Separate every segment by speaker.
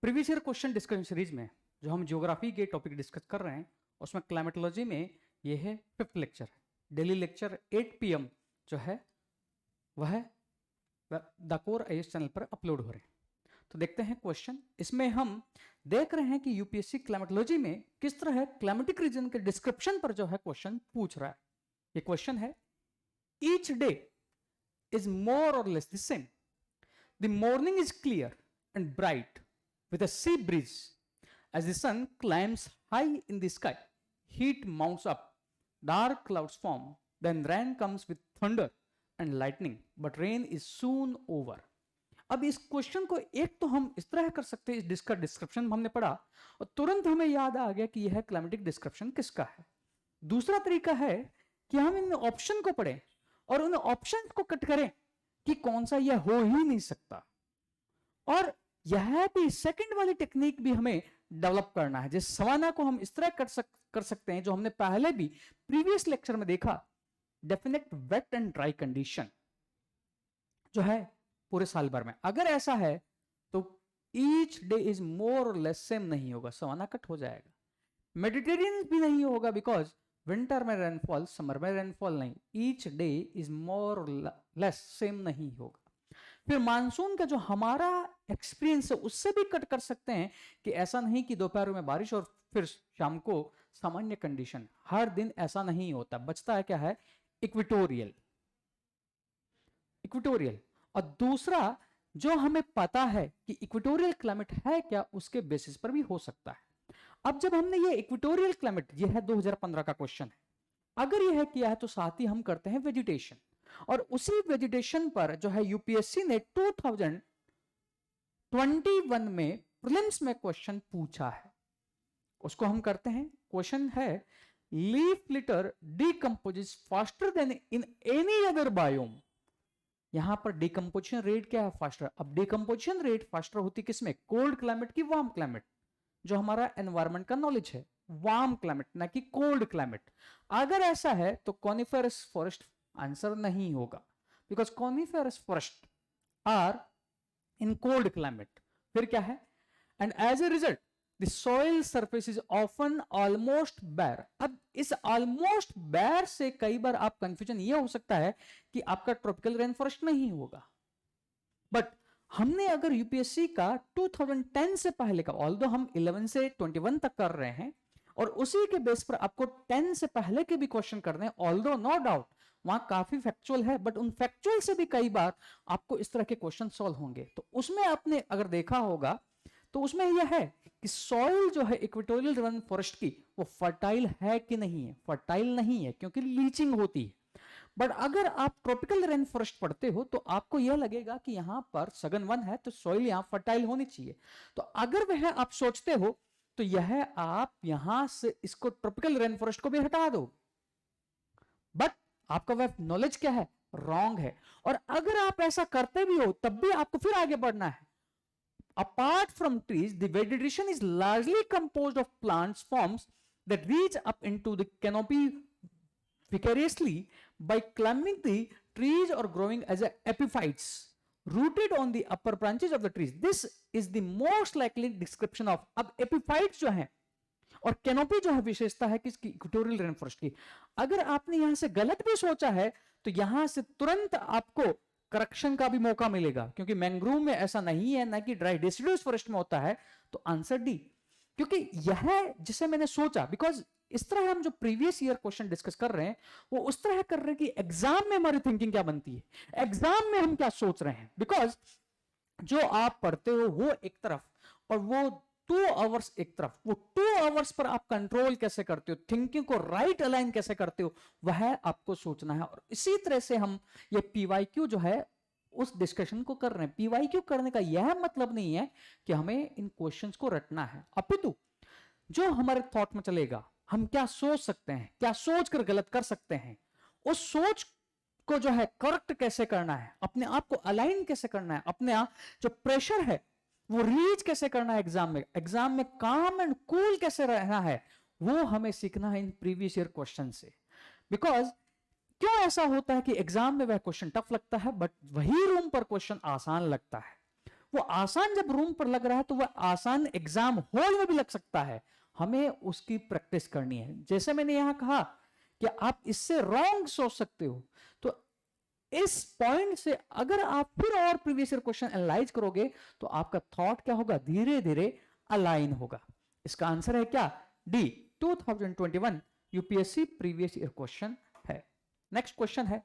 Speaker 1: Previous year question discussion series में जो हम ज्योग्राफी के टॉपिक डिस्कस कर रहे हैं उसमें क्लाइमेटोलॉजी में ये है 5th लेक्चर है। डेली लेक्चर 8 PM जो है वह द कोर IAS चैनल पर अपलोड हो रहे हैं। तो देखते हैं क्वेश्चन। इसमें हम देख रहे हैं कि यूपीएससी क्लाइमेटोलॉजी में किस तरह क्लाइमेटिक रीजन के डिस्क्रिप्शन पर जो है क्वेश्चन पूछ रहा है। ये क्वेश्चन है, ईच डे इज मोर और less the same. The morning is clear and bright with a sea breeze. As the sun climbs high in the sky, heat mounts up, dark clouds form, then rain comes with thunder and lightning, but rain is soon over. अब इस question को एक तो हम इस तरह कर सकते हैं, इसका डिस्क्रिप्शन हमने पढ़ा और तुरंत हमें याद आ गया कि यह क्लाइमेटिक डिस्क्रिप्शन किसका है। दूसरा तरीका है कि हम इन ऑप्शन को पढ़ें और उन ऑप्शन को कट करें कि कौन सा यह हो ही नहीं सकता, और यह भी सेकंड वाली टेक्निक भी हमें डेवलप करना है। जिस सवाना को हम इस तरह कर सकते हैं जो हमने पहले भी प्रीवियस लेक्चर में देखा, definite wet and dry condition जो है पूरे साल भर में। अगर ऐसा है तो ईच डे इज मोर और लेस सेम नहीं होगा, सवाना कट हो जाएगा। मेडिटेरियन भी नहीं होगा बिकॉज विंटर में रेनफॉल, समर में रेनफॉल नहीं। ईच डे इज मोर और लेस सेम नहीं होगा। फिर मानसून का जो हमारा एक्सपीरियंस है उससे भी कट कर सकते हैं कि ऐसा नहीं कि दोपहर में बारिश और फिर शाम को सामान्य कंडीशन। हर दिन ऐसा नहीं होता। बचता है क्या है, इक्वेटोरियल। और दूसरा जो हमें पता है कि इक्वेटोरियल क्लाइमेट है क्या, उसके बेसिस पर भी हो सकता है। अब जब हमने ये इक्वेटोरियल क्लाइमेट, यह है 2015 का क्वेश्चन है, अगर यह किया है तो साथ ही हम करते हैं वेजिटेशन, और उसी वेजिटेशन पर जो है यूपीएससी ने 2021 में प्रीलिम्स में क्वेश्चन पूछा है, उसको हम करते हैं। क्वेश्चन है, leaf litre decomposes faster then in any other biome. यहां पर डिकम्पोजिशन रेट क्या है, फास्टर। अब डिकम्पोजिशन रेट फास्टर होती किसमें, कोल्ड क्लाइमेट की वार्म क्लाइमेट। जो हमारा एनवायरमेंट का नॉलेज है, वार्म क्लाइमेट ना कि कोल्ड क्लाइमेट। अगर ऐसा है तो कॉनिफेरस फॉरेस्ट आंसर नहीं होगा, because coniferous forest are in cold climate. फिर क्या है, and as a result the soil surface is often almost bare. अब इस ऑलमोस्ट बेयर से कई बार आप कंफ्यूजन ये हो सकता है कि आपका ट्रॉपिकल रेन फॉरेस्ट नहीं होगा। बट हमने अगर यूपीएससी का 2010 से पहले का, ऑल्दो हम 11 से 21 तक कर रहे हैं और उसी के बेस पर आपको 10 से पहले के भी क्वेश्चन करने हैं, ऑल्दो नो डाउट वहां काफी फैक्चुअल है, बट उन फैक्चुअल से भी कई बार आपको इस तरह के क्वेश्चन सॉल्व होंगे। तो उसमें आपने अगर देखा होगा तो उसमें यह है कि सॉइल जो है इक्वेटोरियल रेन फॉरेस्ट की वो फर्टाइल है कि नहीं है। फर्टाइल नहीं है क्योंकि लीचिंग होती है। बट अगर आप ट्रॉपिकल रेन फॉरेस्ट पढ़ते हो तो आपको यह लगेगा कि यहां पर सघन वन है तो सॉइल यहां फर्टाइल होनी चाहिए। तो अगर वह आप सोचते हो तो यह आप यहां से इसको ट्रॉपिकल रेन फॉरेस्ट को भी हटा दो, बट आपका वह नॉलेज क्या है, रॉन्ग है। और अगर आप ऐसा करते भी हो तब भी आपको फिर आगे बढ़ना है। Apart from trees the vegetation is largely composed of plants forms that reach up into the canopy vicariously by climbing the trees or growing as epiphytes rooted on the upper branches of the trees. This is the most likely description of। अब epiphytes जो है और canopy जो है विशेषता है किसकी, equatorial rain forest की। अगर आपने यहां से गलत भी सोचा है तो यहां से तुरंत आपको करेक्शन का भी मौका मिलेगा, क्योंकि मैंग्रोव में ऐसा नहीं है, ना कि ड्राई डेसिडुअस फॉरेस्ट में होता है। तो आंसर डी, क्योंकि यह जिसे मैंने सोचा, बिकॉज इस तरह हम जो प्रीवियस ईयर क्वेश्चन डिस्कस कर रहे हैं वो उस तरह कर रहे हैं कि एग्जाम में हमारी थिंकिंग क्या बनती है, एग्जाम में हम क्या सोच रहे हैं। बिकॉज जो आप पढ़ते हो वो एक तरफ और वो 2 आवर्स एक तरफ, वो 2 आवर्स पर आप कंट्रोल कैसे करते हो, थिंकिंग को राइट अलाइन कैसे करते हो, वह आपको सोचना है। और इसी तरह से हम ये पीवाईक्यू जो है उस डिस्कशन को कर रहे हैं। पीवाईक्यू करने का यह मतलब नहीं है कि हमें इन क्वेश्चंस को रटना है, अपितु जो हमारे थॉट में चलेगा, हम क्या सोच सकते हैं, क्या सोचकर गलत कर सकते हैं, उस सोच को जो है करेक्ट कैसे करना है, अपने आप को अलाइन कैसे करना है, अपने आप जो प्रेशर है वो रीच कैसे करना है एग्जाम में काम एंड कूल कैसे रहना है, वो हमें सीखना है इन प्रीवियस ईयर क्वेश्चन से। बिकॉज क्यों ऐसा होता है कि एग्जाम में वह क्वेश्चन टफ लगता है बट वही रूम पर क्वेश्चन आसान लगता है। वो आसान जब रूम पर लग रहा है तो वह आसान एग्जाम हॉल में भी लग सकता है, हमें उसकी प्रैक्टिस करनी है। जैसे मैंने यहां कहा कि आप इससे रॉन्ग सोच सकते हो, तो इस पॉइंट से अगर आप फिर और प्रीवियस ईयर क्वेश्चन एनालाइज करोगे तो आपका थॉट क्या होगा, धीरे धीरे अलाइन होगा। इसका आंसर है क्या, D, 2021 UPSC previous year question है। नेक्स्ट क्वेश्चन है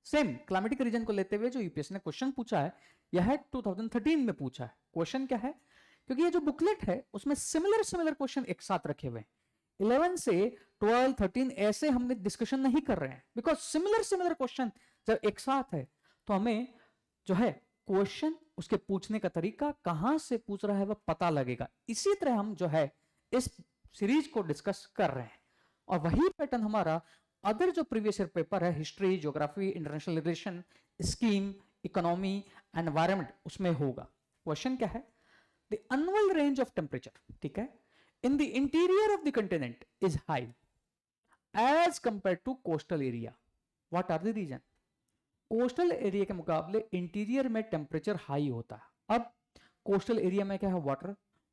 Speaker 1: सेम क्लाइमेटिक रीजन को लेते हुए जो यूपीएससी ने क्वेश्चन पूछा है, यह है 2013 में पूछा है। क्वेश्चन क्या है, क्योंकि ये जो बुकलेट है उसमें सिमिलर क्वेश्चन एक साथ रखे हुए हैं, 11 से 12, 13 ऐसे हमने डिस्कशन नहीं कर रहे हैं, बिकॉज सिमिलर क्वेश्चन जब एक साथ है तो हमें जो है क्वेश्चन, उसके पूछने का तरीका, कहां से पूछ रहा है वह पता लगेगा। इसी तरह हम जो है इस सीरीज को डिस्कस कर रहे हैं, और वही पैटर्न हमारा अदर जो प्रीवियस ईयर पेपर है, history, geography, international relation, scheme, economy, environment, उसमें होगा। क्वेश्चन क्या है, the annual range of temperature, ठीक है, in the interior of the continent is high as compared to coastal area. What are the reason? Coastal area के मुकाबले interior में temperature high होता है। अब कोस्टल एरिया में क्या है,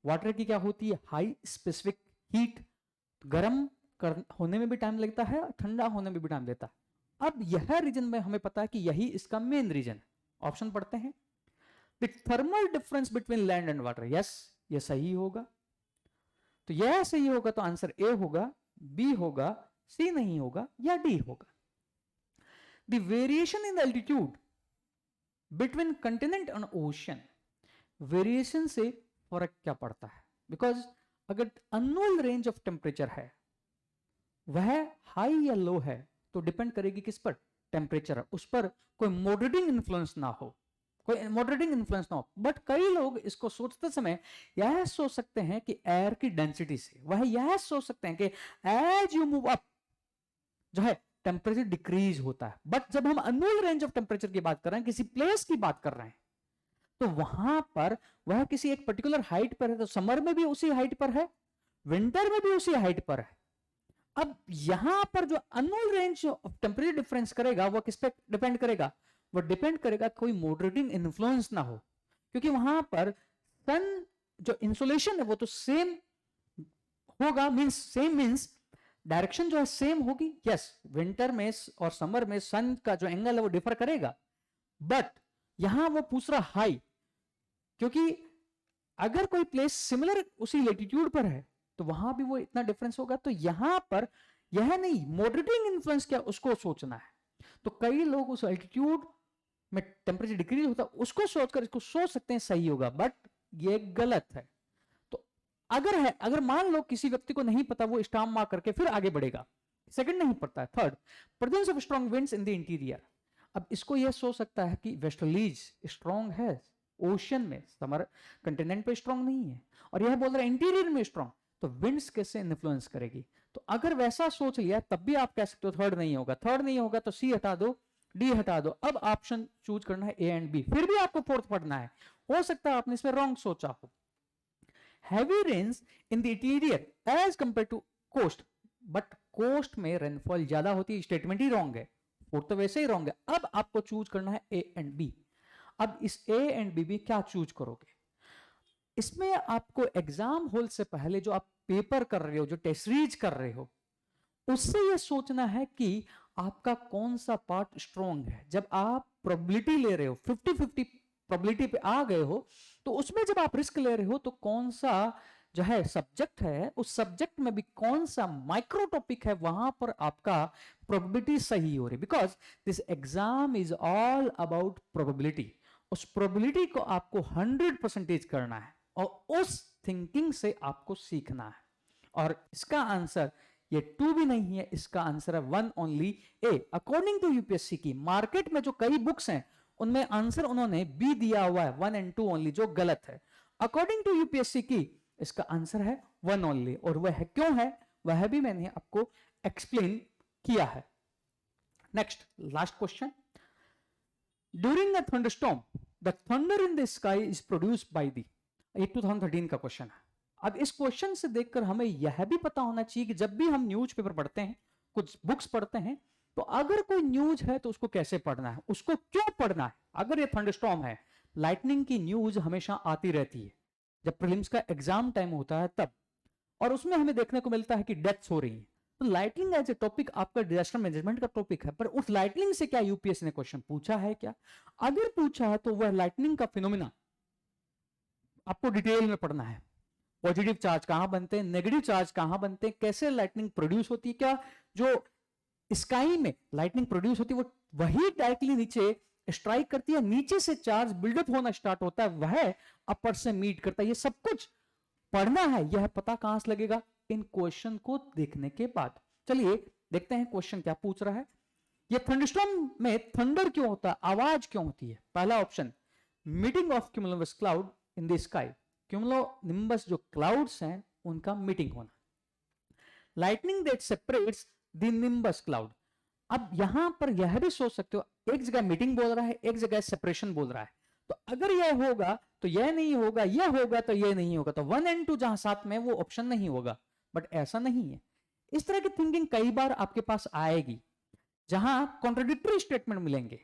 Speaker 1: वाटर की क्या होती है, हाई स्पेसिफिक हीट, गर्म होने में भी टाइम लगता है, ठंडा होने में भी टाइम लेता है। अब यह रीजन में हमें पता है कि यही इसका मेन रीजन है। ऑप्शन पढ़ते हैं, the thermal difference between land and water, yes ये सही होगा, तो यह सही होगा तो आंसर ए होगा, बी होगा, सी नहीं होगा, या डी होगा। The variation in altitude between continent and ocean, variation से फर्क क्या पड़ता है, बिकॉज अगर अननोन रेंज ऑफ टेम्परेचर है वह हाई या लो है तो डिपेंड करेगी किस पर, टेम्परेचर, उस पर कोई मॉडरेटिंग इन्फ्लुएंस ना हो, बट कई लोग इसको सोचते समय यह सोच सकते हैं कि एयर की डेंसिटी से, वह यह सोच सकते हैं कि एज यू मूव अप जो है टेम्परेचर डिक्रीज होता है। बट जब हम अननोन रेंज ऑफ टेम्परेचर की बात कर रहे हैं, किसी प्लेस की बात कर रहे हैं, तो वहां पर वह किसी एक पर्टिकुलर हाइट पर है, तो समर में भी उसी हाइट पर है, विंटर में भी उसी हाइट पर है। अब यहां पर जो unknown range of temperature difference करेगा वो किस पे डिपेंड करेगा, वो डिपेंड करेगा कोई मॉडरेटिंग इन्फ्लुएंस ना हो, क्योंकि वहां पर सन जो इंसुलेशन है वो तो सेम होगा, मींस डायरेक्शन जो है सेम होगी। यस, विंटर में और समर में सन का जो एंगल है वो डिफर करेगा, बट यहां वो पूछ रहा हाई, क्योंकि अगर कोई प्लेस सिमिलर उसी लेटीट्यूड पर है तो वहां भी वो इतना डिफरेंस होगा, तो यहां पर यह नहीं, मॉडरेटिंग इन्फ्लुएंस क्या उसको सोचना है। तो कई लोग उस एल्टीट्यूड में टेम्परेचर डिक्रीज होता है उसको सोचकर इसको सोच सकते हैं सही होगा, बट ये गलत है। तो अगर मान लो किसी व्यक्ति को नहीं पता, वो स्टाम्प मार्क करके फिर आगे बढ़ेगा। सेकंड नहीं पड़ता है, third, presence of strong winds in the interior. अब इसको यह सोच सकता है कि वेस्टर्लीज स्ट्रॉन्ग है ओशन में, समर कंटिनेंट पे स्ट्रॉन्ग नहीं है, और यह बोल रहा है इंटीरियर में स्ट्रॉन्ग, तो विंड्स कैसे इन्फ्लुएंस करेगी। तो अगर वैसा सोच लिया तब भी आप कह सकते हो थर्ड नहीं होगा, तो सी हटा दो, डी हटा दो। अब ऑप्शन चूज करना है ए एंड बी, फिर भी आपको फोर्थ पढ़ना है, हो सकता है आपने इसमें रॉन्ग सोचा हो। Heavy rains in the interior as compare to coast, but coast में रेनफॉल ज्यादा होती है, स्टेटमेंट ही रॉन्ग है, फोर्थ तो वैसे ही रॉन्ग है। अब आपको चूज करना है ए एंड बी। अब इस ए एंड बी क्या चूज करोगे, इसमें आपको एग्जाम हॉल से पहले जो आप पेपर कर रहे हो, जो टेस्ट सीरीज कर रहे हो, उससे यह सोचना है कि आपका कौन सा पार्ट स्ट्रॉन्ग है। जब आप प्रोबेबिलिटी ले रहे हो, 50-50 प्रोबेबिलिटी पे आ गए हो, तो उसमें जब आप रिस्क ले रहे हो तो कौन सा जो है सब्जेक्ट है, उस सब्जेक्ट में भी कौन सा माइक्रो टॉपिक है, वहां पर आपका प्रोबेबिलिटी सही हो रही, because this exam is all about probability. उस प्रोबेबिलिटी को आपको 100% करना है और उस थिंकिंग से आपको सीखना है। और इसका आंसर ये 2 भी नहीं है, इसका आंसर है 1 only A. According to UPSC की मार्केट में जो कई बुक्स हैं उनमें आंसर उन्होंने बी दिया हुआ है, 1 and 2 ओनली, जो गलत है। अकॉर्डिंग टू यूपीएससी की इसका आंसर है 1 ओनली, और वह क्यों है वह भी मैंने आपको एक्सप्लेन किया है। Next, last question, during a thunderstorm the thunder in the sky is produced by the, ये 2013 का क्वेश्चन है। अब इस क्वेश्चन से देखकर हमें यह भी पता होना चाहिए कि जब भी हम न्यूज़पेपर पढ़ते हैं, कुछ बुक्स पढ़ते हैं, तो अगर कोई न्यूज है तो उसको कैसे पढ़ना है, उसको क्यों पढ़ना है। अगर ये थंडरस्टॉर्म है लाइटनिंग की न्यूज हमेशा आती रहती है जब प्रीलिम्स का एग्जाम टाइम होता है तब, और उसमें हमें देखने को मिलता है कि डेथ्स हो रही है। तो लाइटनिंग एज ए टॉपिक आपका डिजास्टर मैनेजमेंट का टॉपिक है, पर उस लाइटनिंग से क्या यूपीएससी ने क्वेश्चन पूछा है क्या? अगर पूछा है तो वह लाइटनिंग का फिनोमिना आपको डिटेल में पढ़ना है। पॉजिटिव चार्ज कहां बनते हैं, नेगेटिव चार्ज कहां बनते हैं, कैसे लाइटनिंग प्रोड्यूस होती है, क्या जो स्काई में लाइटनिंग प्रोड्यूस होती है वो वही डायरेक्टली नीचे स्ट्राइक करती है, नीचे से चार्ज बिल्डअप होना स्टार्ट होता है, वह अपर से मीट करता है। ये सब कुछ पढ़ना है। यह पता कहां से लगेगा? इन क्वेश्चन को देखने के बाद। चलिए देखते हैं क्वेश्चन क्या पूछ रहा है। ये थंडरस्टॉर्म में थंडर क्यों होता है, आवाज क्यों होती है? पहला option, meeting of cumulonimbus cloud in the sky. Cumulonimbus जो क्लाउड्स हैं उनका मीटिंग होना। Lightning that separates the nimbus cloud. अब यहां पर यह भी सोच सकते हो, एक जगह मीटिंग बोल रहा है, एक जगह सेपरेशन बोल रहा है, तो अगर यह होगा तो यह नहीं होगा, यह होगा तो यह नहीं होगा, तो 1 और 2 जहां साथ में वो ऑप्शन नहीं होगा। बट ऐसा नहीं है। इस तरह की थिंकिंग कई बार आपके पास आएगी जहां कॉन्ट्राडिक्टरी स्टेटमेंट मिलेंगे।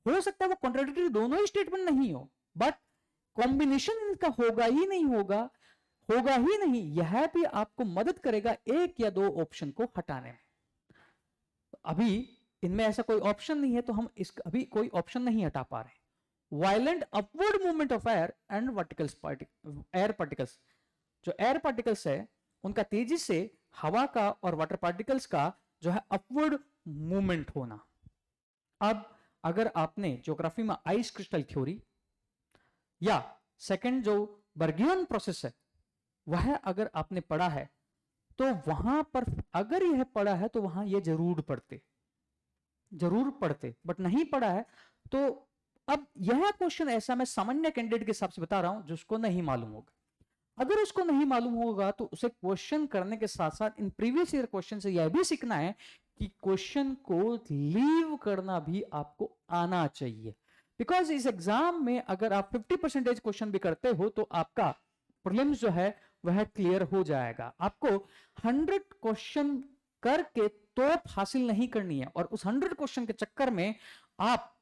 Speaker 1: हो सकता है वो कॉन्ट्राडिक्टरी दोनों ही स्टेटमेंट नहीं हो, बट कॉम्बिनेशन इनका होगा ही नहीं होगा, होगा ही नहीं, यह भी आपको मदद करेगा एक या दो ऑप्शन को हटाने में। अभी इनमें ऐसा कोई ऑप्शन नहीं है तो हम इस अभी कोई ऑप्शन नहीं हटा पा रहे। Violent upward movement of air and verticals air particles, जो एयर पार्टिकल्स है उनका तेजी से हवा का और वाटर पार्टिकल्स का जो है अपवर्ड मूवमेंट होना। अब अगर आपने ज्योग्राफी में आइस क्रिस्टल थ्योरी या सेकंड जो बर्गियन प्रोसेस है वह अगर आपने पढ़ा है तो वहां पर अगर यह पढ़ा है तो वहां यह जरूर पढ़ते, बट नहीं पढ़ा है तो अब यह क्वेश्चन ऐसा मैं सामान्य कैंडिडेट के हिसाब से बता रहा हूं जिसको नहीं मालूम होगा। अगर उसको नहीं मालूम होगा तो उसे क्वेश्चन करने के साथ साथ इन प्रीवियस ईयर क्वेश्चन से यह भी सीखना है कि क्वेश्चन को लीव करना भी आपको आना चाहिए। बिकॉज इस एग्जाम में अगर आप 50% क्वेश्चन भी करते हो तो आपका प्रीलिम्स जो है वह क्लियर हो जाएगा। आपको 100 क्वेश्चन करके तोप हासिल नहीं करनी है, और उस 100 क्वेश्चन के चक्कर में आप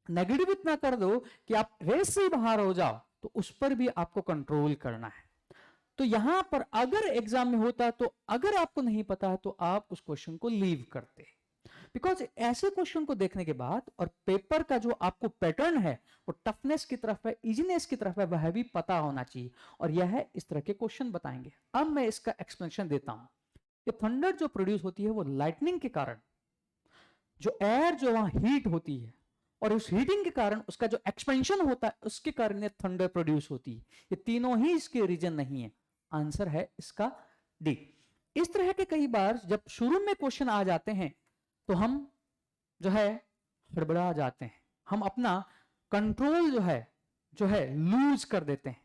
Speaker 1: नेगेटिव इतना कर दो कि आप रेस से बाहर हो जाओ, तो उस पर भी आपको कंट्रोल करना है। तो यहां पर अगर एग्जाम में होता तो अगर आपको नहीं पता है तो आप उस क्वेश्चन को लीव करते, बिकॉज ऐसे क्वेश्चन को देखने के बाद और पेपर का जो आपको पैटर्न है वो टफनेस की तरफ है, इजीनेस की तरफ है, वह भी पता होना चाहिए, और यह इस तरह के क्वेश्चन बताएंगे। अब मैं इसका एक्सप्लेनेशन देता हूं कि थंडर जो प्रोड्यूस होती है वो लाइटनिंग के कारण, जो एयर जो वहां हीट होती है और उस हीटिंग के कारण उसका जो एक्सपेंशन होता है उसके कारण ये थंडर प्रोड्यूस होती है। ये तीनों ही इसके रीजन नहीं है। आंसर है इसका डी। इस तरह के कई बार जब शुरू में क्वेश्चन आ जाते हैं तो हम जो है हड़बड़ा जाते हैं, हम अपना कंट्रोल जो है लूज कर देते हैं,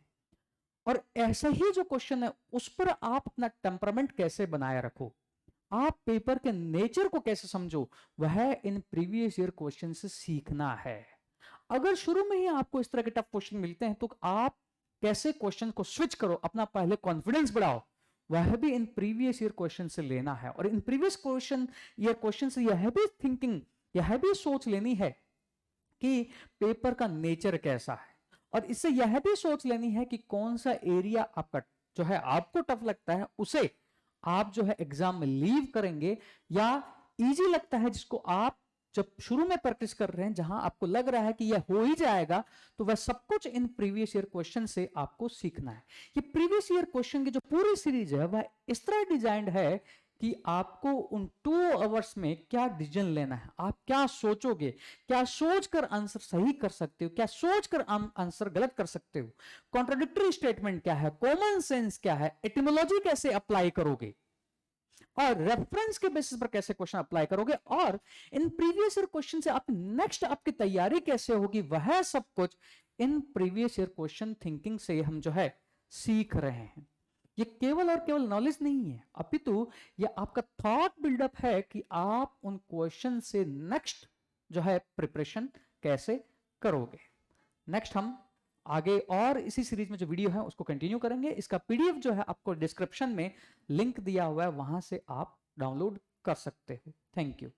Speaker 1: और ऐसा ही जो क्वेश्चन है उस पर आप अपना टेम्परामेंट कैसे बनाए रखो, आप पेपर के नेचर को कैसे समझो, वह इन प्रीवियस ईयर क्वेश्चन से सीखना है। अगर शुरू में ही आपको इस तरह के टफ क्वेश्चन मिलते हैं तो आप कैसे क्वेश्चन को स्विच करो, अपना पहले कॉन्फिडेंस बढ़ाओ, वह भी इन प्रीवियस ईयर क्वेश्चन से लेना है। और इन प्रीवियस क्वेश्चन से यह भी थिंकिंग, यह भी सोच लेनी है कि पेपर का नेचर कैसा है, और इससे यह भी सोच लेनी है कि कौन सा एरिया आपका जो है आपको टफ लगता है उसे आप जो है एग्जाम में लीव करेंगे, या इजी लगता है जिसको आप जब शुरू में प्रैक्टिस कर रहे हैं जहां आपको लग रहा है कि यह हो ही जाएगा, तो वह सब कुछ इन प्रीवियस ईयर क्वेश्चन से आपको सीखना है। ये प्रीवियस ईयर क्वेश्चन की जो पूरी सीरीज है वह इस तरह डिजाइंड है कि आपको उन 2 आवर्स में क्या डिसीजन लेना है, आप क्या सोचोगे, क्या सोचकर आंसर सही कर सकते हो, क्या सोचकर आंसर गलत कर सकते हो, कॉन्ट्राडिक्टरी स्टेटमेंट क्या है, कॉमन सेंस क्या है, एटिमोलॉजी कैसे अप्लाई करोगे, और रेफरेंस के बेसिस पर कैसे क्वेश्चन अप्लाई करोगे, और इन प्रीवियस ईयर क्वेश्चन से आप नेक्स्ट आपकी तैयारी कैसे होगी, वह सब कुछ in previous year question thinking से हम जो है सीख रहे हैं। ये केवल और केवल नॉलेज नहीं है, अपितु ये आपका थॉट बिल्डअप है कि आप उन क्वेश्चन से नेक्स्ट जो है प्रिपरेशन कैसे करोगे। नेक्स्ट हम आगे और इसी सीरीज में जो वीडियो है उसको कंटिन्यू करेंगे। इसका पीडीएफ जो है आपको डिस्क्रिप्शन में लिंक दिया हुआ है, वहां से आप डाउनलोड कर सकते हो। Thank you.